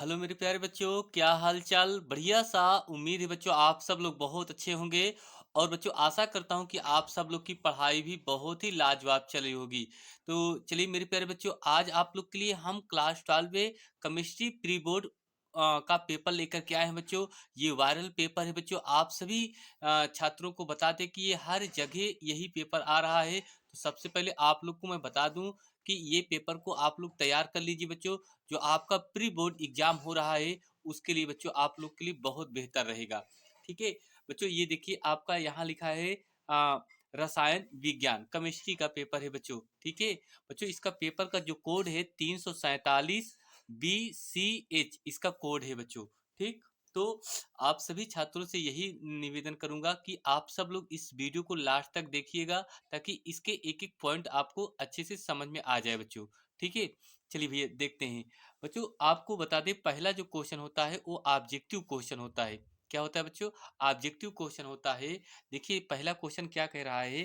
Hello मेरे प्यारे बच्चों, क्या हाल चाल। बढ़िया सा। उम्मीद है बच्चों आप सब लोग बहुत अच्छे होंगे। और बच्चों आशा करता हूं कि आप सब लोग की पढ़ाई भी बहुत ही लाजवाब चल रही होगी। तो चलिए मेरे प्यारे बच्चों, आज आप लोग के लिए हम क्लास 12 में केमिस्ट्री प्री बोर्ड का पेपर लेकर के आए हैं बच्चों। ये वायरल पेपर है बच्चों। आप सभी छात्रों को बता दें कि ये हर जगह यही पेपर आ रहा है। तो सबसे पहले आप लोग को मैं बता दूं कि ये पेपर को आप लोग तैयार कर लीजिए बच्चों। जो आपका प्री बोर्ड एग्जाम हो रहा है उसके लिए बच्चों आप लोग के लिए बहुत बेहतर रहेगा। ठीक है बच्चों, ये देखिए आपका यहाँ लिखा है आ, रसायन विज्ञान केमिस्ट्री का पेपर है बच्चों। ठीक है बच्चों, इसका पेपर का जो कोड है 347 BCH इसका कोड है बच्चों। ठीक, तो आप सभी छात्रों से यही निवेदन करूंगा कि आप सब लोग इस वीडियो को लास्ट तक देखिएगा, ताकि इसके एक एक पॉइंट आपको अच्छे से समझ में आ जाए बच्चों। ठीक है, चलिए भैया देखते हैं। बच्चों आपको बता दें, पहला जो क्वेश्चन होता है वो ऑब्जेक्टिव क्वेश्चन होता है। क्या होता है बच्चों? ऑब्जेक्टिव क्वेश्चन होता है। देखिए पहला क्वेश्चन क्या कह रहा है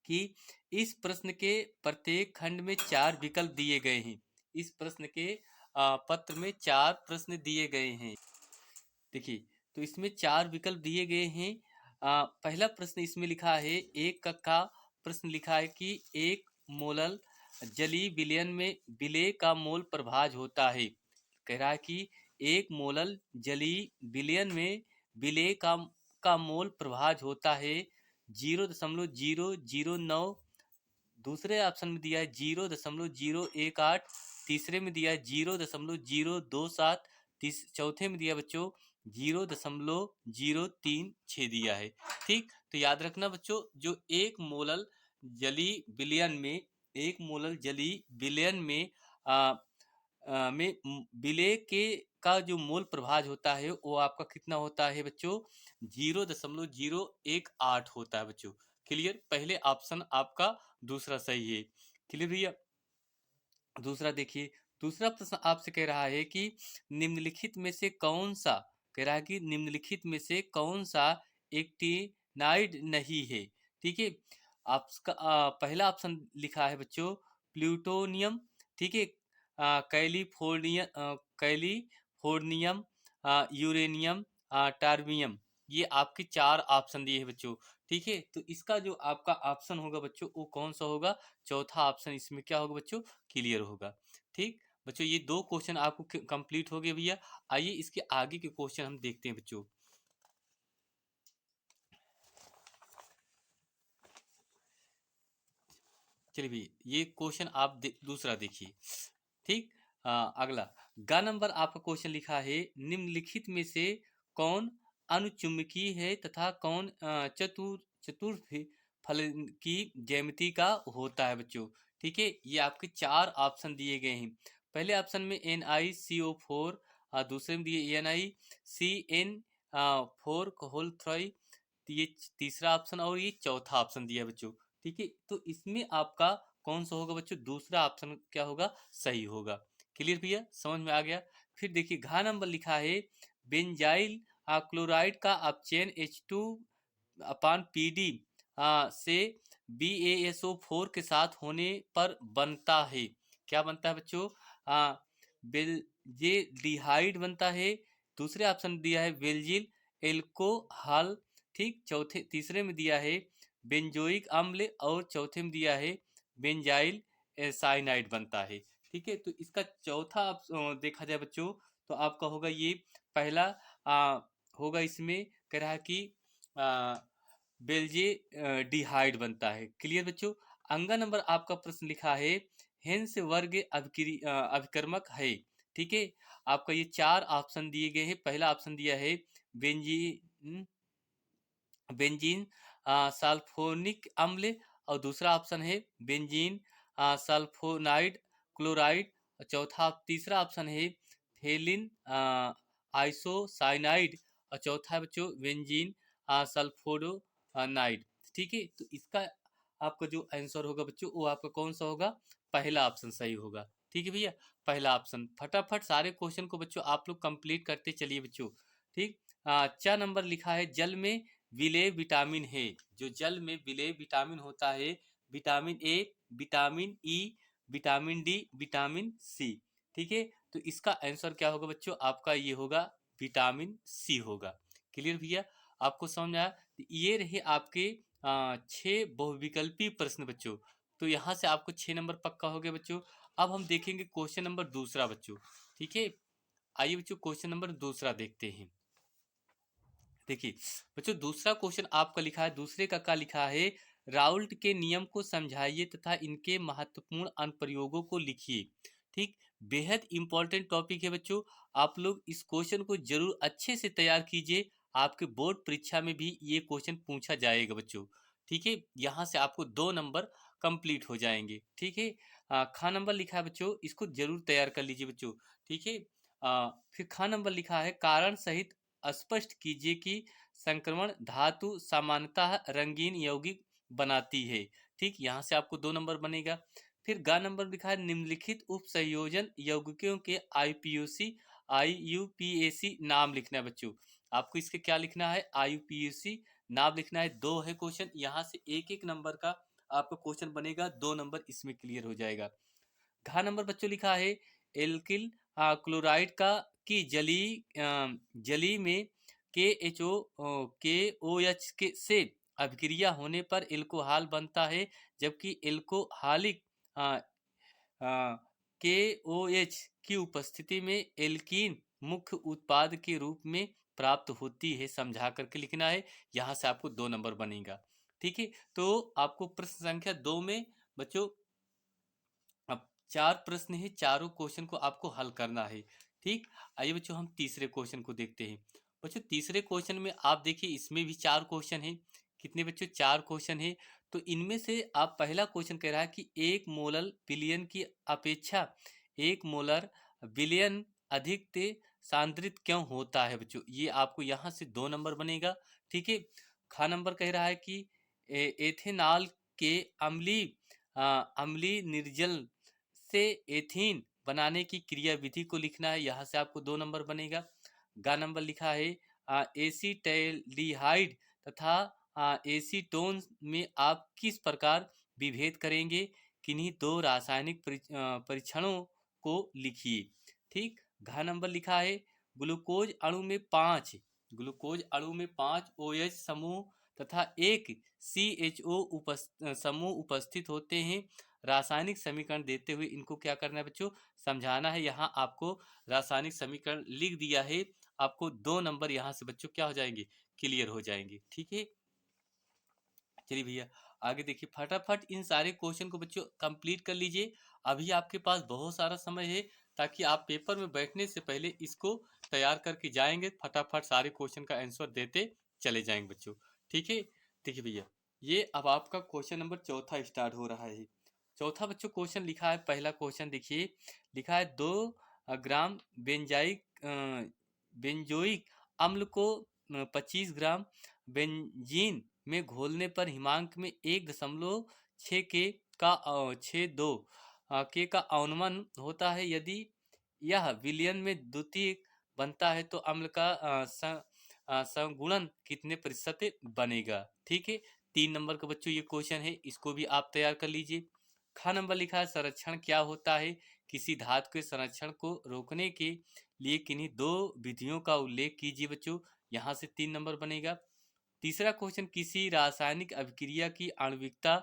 कि इस प्रश्न के प्रत्येक खंड में 4 विकल्प दिए गए हैं। इस प्रश्न के पत्र में 4 प्रश्न दिए गए हैं। देखिए, तो इसमें 4 विकल्प दिए गए हैं। पहला प्रश्न इसमें लिखा है, एक का प्रश्न लिखा है कि एक मोलल जलीय विलयन में विलेय का मोल प्रभाज होता है। कह रहा है कि एक मोलल जलीय विलयन में विलेय का मोल प्रभाज होता है 0.009। दूसरे ऑप्शन में दिया है 0.018। तीसरे में दिया है 0.027। चौथे में दिया बच्चों 0.036 दिया है। ठीक, तो याद रखना बच्चों, जो एक मोलल जली विलयन में एक मोलल जली विलयन में विलेय के का जो मोल प्रभाज होता है वो आपका कितना होता है बच्चों? 0.018 होता है बच्चों। क्लियर? पहले ऑप्शन आपका दूसरा सही है। क्लियर भैया? दूसरा देखिए, दूसरा प्रश्न आपसे कह रहा है कि निम्नलिखित में से कौन सा, कह रहा है कि निम्नलिखित में से कौन सा एक्टिनाइड नहीं है। ठीक है, आपका पहला ऑप्शन लिखा है बच्चों प्लूटोनियम। ठीक है, कैलिफोर्नियम, यूरेनियम, टर्बियम। ये आपके 4 ऑप्शन दिए हैं बच्चों। ठीक है, तो इसका जो आपका ऑप्शन होगा बच्चों वो कौन सा होगा? चौथा ऑप्शन इसमें क्या होगा बच्चों? क्लियर होगा। ठीक बच्चों, ये 2 क्वेश्चन आपको कंप्लीट हो गए भैया। आइए इसके आगे के क्वेश्चन हम देखते हैं बच्चों। चलिए भैया ये क्वेश्चन आप दूसरा देखिए। ठीक, अगला ग नंबर आपका क्वेश्चन लिखा है, निम्नलिखित में से कौन अनुचुंबकीय है तथा कौन चतुर्थ फल की ज्यामिति का होता है बच्चों। ठीक है, ये आपके 4 ऑप्शन दिए गए हैं। पहले ऑप्शन में NiCO4, दूसरे में दिए NiCN4 होल 3, ये तीसरा ऑप्शन, और ये चौथा ऑप्शन दिया है बच्चों। ठीक है, तो इसमें आपका कौन सा होगा बच्चों? दूसरा ऑप्शन क्या होगा? सही होगा। क्लियर भैया? समझ में आ गया? फिर देखिए घ नंबर लिखा है, बेंजाइल क्लोराइड का अपचयन H2/PD से BaSO4 के साथ होने पर बनता है। क्या बनता है बच्चों? बेल्जेडिहाइड बनता है। दूसरे ऑप्शन दिया है बेल्जिल एल्कोहल। ठीक, चौथे तीसरे में दिया है बेंजोइक अम्ल, और चौथे में दिया है बेंजाइल साइनाइड बनता है। ठीक है, तो इसका चौथा देखा जाए बच्चों तो आपका होगा ये पहला होगा। इसमें कह रहा है कि बेल्जे डिहाइड बनता है। क्लियर बच्चों? अंगा नंबर आपका प्रश्न लिखा है, हेंस वर्ग अभिकर्मक है। ठीक है, आपका ये 4 ऑप्शन दिए गए हैं। पहला ऑप्शन दिया है बेंजीन बेंजीन सल्फोनिक अम्ल, और दूसरा ऑप्शन है बेंजीन सल्फोनाइड क्लोराइड, और तीसरा ऑप्शन है थेलिन आइसोसाइनाइड, और चौथा है बच्चों बेंजीन सल्फोनाइड। ठीक है, तो इसका आपका जो आंसर होगा बच्चों वो आपका कौन सा होगा? पहला ऑप्शन सही होगा। ठीक है भैया, पहला ऑप्शन। फटाफट सारे क्वेश्चन को बच्चों आप लोग कंप्लीट करते चलिए बच्चों। ठीक, च नंबर लिखा है, जल में विलेय विटामिन है। जो जल में विलेय विटामिन होता है, vitamin A, vitamin E, vitamin D, vitamin C। ठीक है, तो इसका आंसर क्या होगा बच्चों, आपका ये होगा विटामिन सी होगा। क्लियर भैया, आपको समझ में आया? तो ये रहे आपके 6 बहुविकल्पी प्रश्न बच्चों। तो यहाँ से आपको 6 नंबर पक्का हो गया बच्चों। अब हम देखेंगे क्वेश्चन नंबर दूसरा बच्चों। ठीक है, आइए बच्चों क्वेश्चन नंबर दूसरा देखते हैं। देखिए बच्चों, दूसरा क्वेश्चन आपका लिखा है, दूसरे का क्या लिखा है, राउल्ट के नियम को समझाइए तथा इनके महत्वपूर्ण अनुप्रयोगों को लिखिए। ठीक, बेहद इंपॉर्टेंट टॉपिक है बच्चों। आप लोग इस क्वेश्चन को जरूर अच्छे से तैयार कीजिए, आपके बोर्ड परीक्षा में भी ये क्वेश्चन पूछा जाएगा बच्चों। ठीक है, यहाँ से आपको 2 नंबर कंप्लीट हो जाएंगे। ठीक है, खा नंबर लिखा है बच्चों, इसको जरूर तैयार कर लीजिए बच्चों। ठीक है, फिर खा नंबर लिखा है, कारण सहित स्पष्ट कीजिए कि संक्रमण धातु सामान्यतः रंगीन यौगिक बनाती है। ठीक, यहाँ से आपको 2 नंबर बनेगा। फिर ग नंबर लिखा है, निम्नलिखित उप संयोजन यौगिकों के आईयूपीएसी नाम लिखना है बच्चों। आपको इसके क्या लिखना है, आईयूपीएसी नाम लिखना है। 2 है क्वेश्चन, यहाँ से एक एक नंबर का आपका क्वेश्चन बनेगा, 2 नंबर इसमें क्लियर हो जाएगा। घ नंबर बच्चों लिखा है, एल्किल क्लोराइड का की जली में के एच ओ के ओ एच के से अभिक्रिया होने पर एल्कोहल बनता है, जबकि एल्कोहलिक के ओ एच की उपस्थिति में एल्कीन मुख्य उत्पाद के रूप में प्राप्त होती है। समझा करके लिखना है, यहाँ से आपको 2 नंबर बनेगा। ठीक है, तो आपको प्रश्न संख्या 2 में बच्चों अब 4 प्रश्न है, चारों क्वेश्चन को आपको हल करना है। ठीक, आइए बच्चों हम तीसरे क्वेश्चन को देखते हैं। बच्चों तीसरे क्वेश्चन में आप देखिए, इसमें भी 4 क्वेश्चन है। कितने बच्चों, 4 क्वेश्चन है। तो इनमें से आप पहला क्वेश्चन कह रहा है कि 1 मोलर विलयन की अपेक्षा 1 मोलर विलयन अधिक तेज सांद्रित क्यों होता है बच्चों, ये आपको यहाँ से 2 नंबर बनेगा। ठीक है, खा नंबर कह रहा है कि एथेनॉल के अम्लीय निर्जल से एथीन बनाने की क्रिया विधि को लिखना है, यहाँ से आपको 2 नंबर बनेगा। ग नंबर लिखा है, एसीटैल्डिहाइड तथा एसीटोन में आप किस प्रकार विभेद करेंगे, किन्हीं 2 रासायनिक परीक्षणों को लिखिए। ठीक, घ नंबर लिखा है, ग्लूकोज अणु में 5 ग्लूकोज अणु में 5 OH समूह तथा एक CHO समूह उपस्थित होते हैं। रासायनिक समीकरण देते हुए इनको क्या करना है बच्चों, समझाना है। यहाँ आपको रासायनिक समीकरण लिख दिया है, आपको 2 नंबर यहाँ से बच्चों क्या हो जाएंगे, क्लियर हो जाएंगे। ठीक है, चलिए भैया आगे देखिए, फटाफट इन सारे क्वेश्चन को बच्चों कंप्लीट कर लीजिए। अभी आपके पास बहुत सारा समय है, ताकि आप पेपर में बैठने से पहले इसको तैयार करके जाएंगे, फटाफट सारे क्वेश्चन का आंसर देते चले जाएंगे बच्चों। ठीक है, देखिए भैया, ये अब आपका क्वेश्चन नंबर चौथा स्टार्ट हो रहा है। चौथा बच्चों क्वेश्चन लिखा है, पहला क्वेश्चन देखिए, लिखा है 2 ग्राम बेंजोइक अम्ल को 25 ग्राम बेंजीन में घोलने पर हिमांक में 1.6 के का 62 के का अवनमन होता है। यदि यह विलयन में द्वितीयक बनता है तो अम्ल का संगुणन कितने प्रतिशत बनेगा। ठीक है, 3 नंबर का बच्चों ये क्वेश्चन है, इसको भी आप तैयार कर लीजिए। ख नंबर लिखा है, संरक्षण क्या होता है, किसी धातु के संरक्षण को रोकने के लिए किन्हीं 2 विधियों का उल्लेख कीजिए बच्चों, यहाँ से 3 नंबर बनेगा। तीसरा क्वेश्चन, किसी रासायनिक अभिक्रिया की आणविकता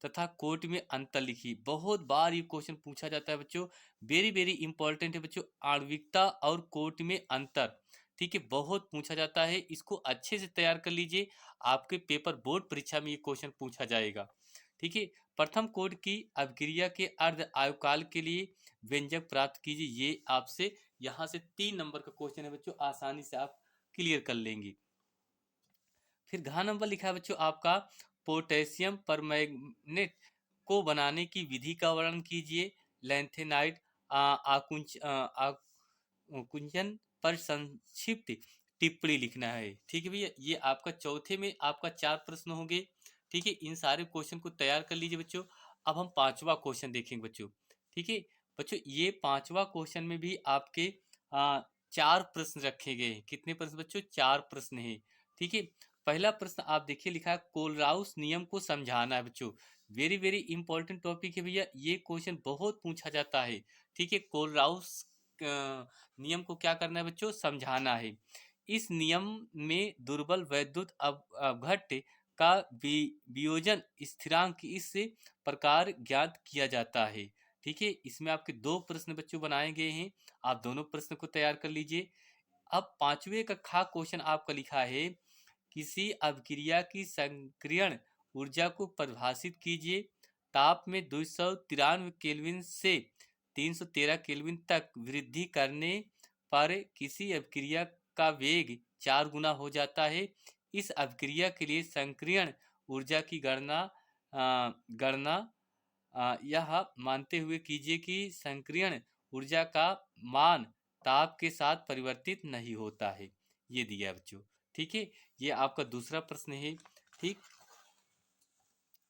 तथा कोट में अंतर लिखिए। बहुत बार ये क्वेश्चन पूछा जाता है बच्चों, वेरी वेरी इंपॉर्टेंट है बच्चों, आणविकता और कोट में अंतर। ठीक है, बहुत पूछा जाता है, इसको अच्छे से तैयार कर लीजिए, आपके पेपर बोर्ड परीक्षा में ये क्वेश्चन पूछा जाएगा। ठीक है, प्रथम कोट की अभिक्रिया के अर्ध आयुकाल के लिए व्यंजक प्राप्त कीजिए, ये आपसे यहाँ से 3 नंबर का क्वेश्चन है बच्चों, आसानी से आप क्लियर कर लेंगे। फिर घ नंबर लिखा है बच्चों आपका, पोटेशियम परमैंगनेट को बनाने की विधि का वर्णन कीजिए। लैंथेनाइड आकुंचन पर संक्षिप्त टिप्पणी लिखना है। ठीक है भैया, ये आपका चौथे में आपका 4 प्रश्न होंगे। ठीक है, इन सारे क्वेश्चन को तैयार कर लीजिए बच्चों। अब हम 5वां क्वेश्चन देखेंगे बच्चों। ठीक है बच्चों, ये 5वां क्वेश्चन में भी आपके 4 प्रश्न रखे गए हैं। कितने प्रश्न बच्चों, 4 प्रश्न है। ठीक है, पहला प्रश्न आप देखिए, लिखा है कोलराउस नियम को समझाना है बच्चों। वेरी वेरी इंपॉर्टेंट टॉपिक है भैया, ये क्वेश्चन बहुत पूछा जाता है। ठीक है, कोलराउस नियम को क्या करना है बच्चों, समझाना है। इस नियम में दुर्बल वैद्युत अपघट्य का वियोजन स्थिरांक इस प्रकार ज्ञात किया जाता है। ठीक है, इसमें आपके दो प्रश्न बच्चों बनाए गए हैं, आप दोनों प्रश्न को तैयार कर लीजिए। अब पांचवें का खा क्वेश्चन आपका लिखा है, किसी अभिक्रिया की सक्रियण ऊर्जा को परिभाषित कीजिए। ताप में 293 केल्विन से 313 केल्विन तक वृद्धि करने पर किसी अभिक्रिया का वेग 4 गुना हो जाता है। इस अभिक्रिया के लिए सक्रियण ऊर्जा की गणना यह मानते हुए कीजिए कि सक्रियण ऊर्जा का मान ताप के साथ परिवर्तित नहीं होता है। ये दिया है बच्चों। ठीक है, ये आपका दूसरा प्रश्न है। ठीक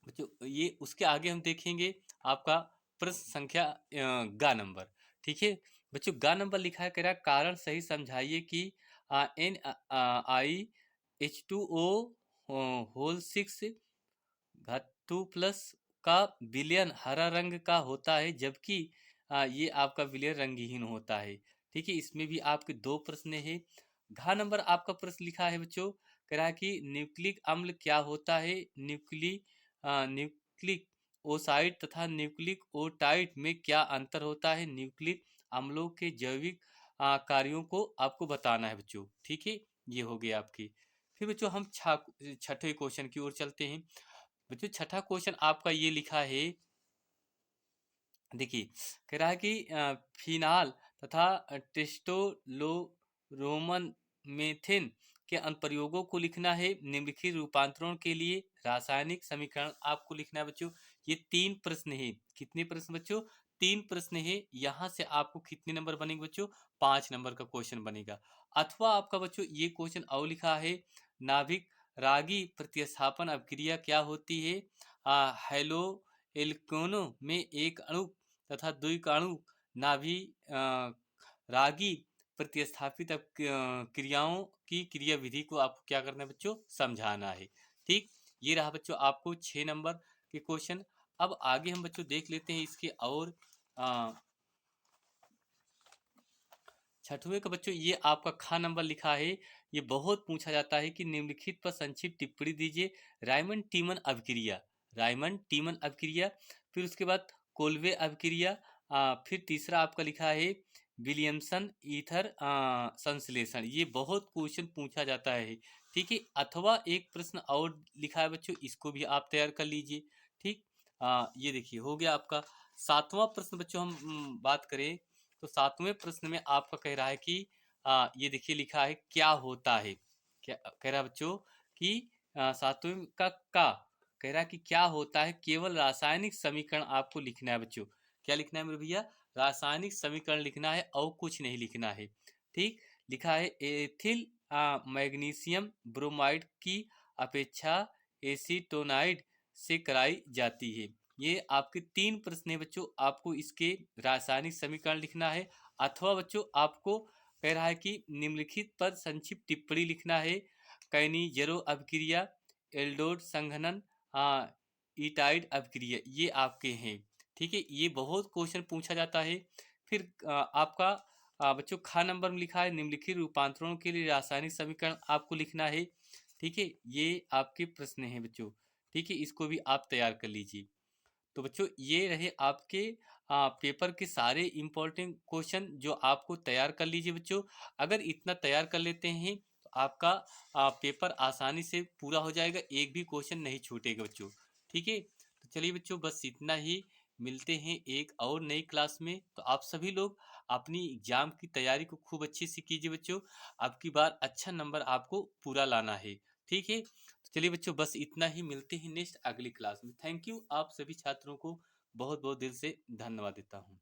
बच्चों, ये उसके आगे हम देखेंगे आपका प्रश्न संख्या गा नंबर। ठीक है बच्चों, गा नंबर लिखा है, कह रहा कारण सही समझाइए कि NiH2O होल 6 धातु प्लस का विलयन हरा रंग का होता है, जबकि ये आपका विलयन रंगहीन होता है। ठीक है, इसमें भी आपके दो प्रश्न है। घ नंबर आपका प्रश्न लिखा है बच्चों, कह रहा है कि न्यूक्लिक अम्ल क्या होता है। न्यूक्लिक ओसाइड तथा न्यूक्लिक ओटाइड में क्या अंतर होता है। न्यूक्लिक अम्लों के जैविक कार्यों को आपको बताना है बच्चों। ठीक है, ये हो गया आपकी। फिर बच्चों हम छठे क्वेश्चन की ओर चलते हैं। बच्चों छठा क्वेश्चन आपका ये लिखा है, देखिए कह रहा है कि फिनाल तथा टेस्टोलोरोमन मेथिन के अनुप्रयोगों को लिखना है। निम्नलिखित रूपांतरण के लिए रासायनिक समीकरण आपको लिखना है बच्चों। ये तीन प्रश्न है। कितने प्रश्न बच्चों, तीन प्रश्न है। यहाँ से आपको कितने नंबर बनेंगे बच्चों, 5 नंबर का क्वेश्चन बनेगा। अथवा आपका बच्चों ये क्वेश्चन और लिखा है, नाभिक रागी प्रतिस्थापन अभिक्रिया क्या होती है। हेलो एल्केनों में एक अणु तथा द्विक अणु नाभि रागी प्रतिस्थापित क्रियाओं की क्रियाविधि को आपको क्या करना है बच्चों, समझाना है। ठीक, ये रहा बच्चों आपको 6 नंबर के क्वेश्चन। अब आगे हम बच्चों देख लेते हैं इसके और छठवें का बच्चों ये आपका खा नंबर लिखा है। ये बहुत पूछा जाता है कि निम्नलिखित पर संक्षिप्त टिप्पणी दीजिए। रायमंड टीमन अभिक्रिया, रायमंड टीमन अभिक्रिया, फिर उसके बाद कोल्वे अभिक्रिया, फिर तीसरा आपका लिखा है विलियमसन ईथर संश्लेषण। ये बहुत क्वेश्चन पूछा जाता है। ठीक है, अथवा एक प्रश्न और लिखा है बच्चों, इसको भी आप तैयार कर लीजिए। ठीक, ये देखिए हो गया आपका। सातवां प्रश्न बच्चों हम बात करें तो सातवें प्रश्न में आपका कह रहा है कि ये देखिए लिखा है क्या होता है। क्या कह रहा है बच्चों कि सातवें का कह रहा है कि क्या होता है। केवल रासायनिक समीकरण आपको लिखना है बच्चों। क्या लिखना है मेरे भैया, रासायनिक समीकरण लिखना है और कुछ नहीं लिखना है। ठीक, लिखा है एथिल मैग्नीशियम ब्रोमाइड की अपेक्षा एसीटोनाइड से कराई जाती है। ये आपके तीन प्रश्न है बच्चों, आपको इसके रासायनिक समीकरण लिखना है। अथवा बच्चों आपको कह रहा है कि निम्नलिखित पर संक्षिप्त टिप्पणी लिखना है। कैनिजेरो अभिक्रिया, एल्डोड संघनन, ईटाइड अभिक्रिया, ये आपके हैं। ठीक है, ये बहुत क्वेश्चन पूछा जाता है। फिर आपका बच्चों खा नंबर में लिखा है, निम्नलिखित रूपांतरणों के लिए रासायनिक समीकरण आपको लिखना है। ठीक है, ये आपके प्रश्न हैं बच्चों। ठीक है, इसको भी आप तैयार कर लीजिए। तो बच्चों ये रहे आपके पेपर के सारे इंपॉर्टेंट क्वेश्चन जो आपको तैयार कर लीजिए बच्चों। अगर इतना तैयार कर लेते हैं तो आपका पेपर आसानी से पूरा हो जाएगा, एक भी क्वेश्चन नहीं छूटेगा बच्चों। ठीक है, तो चलिए बच्चों बस इतना ही। मिलते हैं एक और नई क्लास में। तो आप सभी लोग अपनी एग्जाम की तैयारी को खूब अच्छे से कीजिए बच्चों। अब की बार अच्छा नंबर आपको पूरा लाना है। ठीक है, तो चलिए बच्चों बस इतना ही। मिलते हैं नेक्स्ट अगली क्लास में। थैंक यू, आप सभी छात्रों को बहुत बहुत दिल से धन्यवाद देता हूँ।